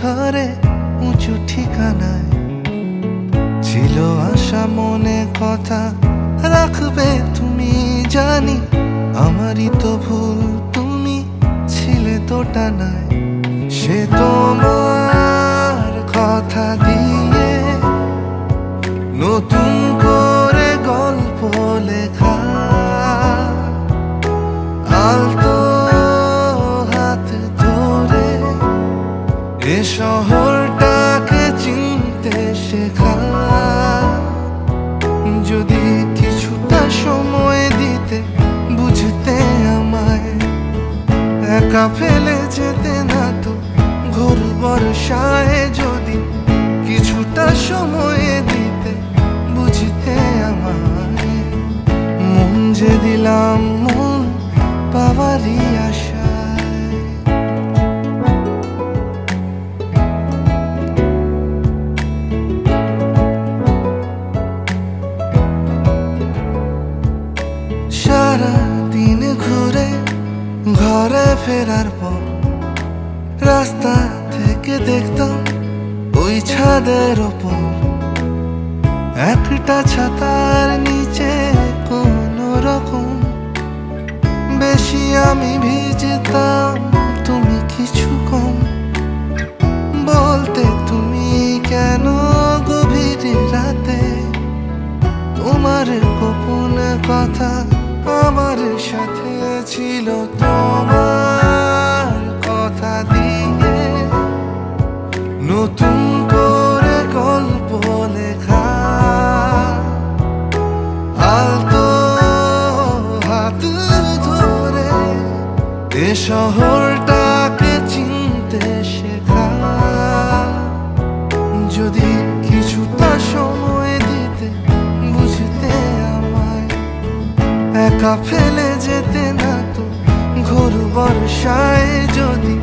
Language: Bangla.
ঘরে উঁচু ঠিকানায়, ছিল আশা মনে কথা রাখবে তুমি, জানি আমারই তো ভুল, তুমি ছিলে তো টানায়। সে তোমার কথা দিয়ে নতুন করে গল্প লেখা, আলতো হাত ধরে এ শহরটাকে চিনতে শেখা। যদি কিছুটা সময় দিতে, বুঝতে আমায়, একা ফেলে যেতে না তো ঘোর বর্ষায়। যদি কিছুটা সময় দিতে, বুঝতে আমায়, মন যে দিলাম মন পাওয়ারই আশায়। সারা দিন ঘুরে ঘরে ফেরার পর রাস্তা থেকে দেখতাম ওই ছাদের ওপর একটা ছাতার নিচে কোনো রকম বেশি আমি ভিজতাম, তুমি কিছু কম। বলতে তুমি কেন গভীর রাতে তোমার গোপন কথা আমার সাথে ছিল। তোমার কথা দিয়ে নতুন করে গল্প লেখা, আলতো হাত ধরে এ শহরটাকে চিনতে শেখা। যদি কিছুটা সময় দিতে, বুঝতে আমায়, একা ফেলে যেতে না তো ঘোর বর্ষায়। যদি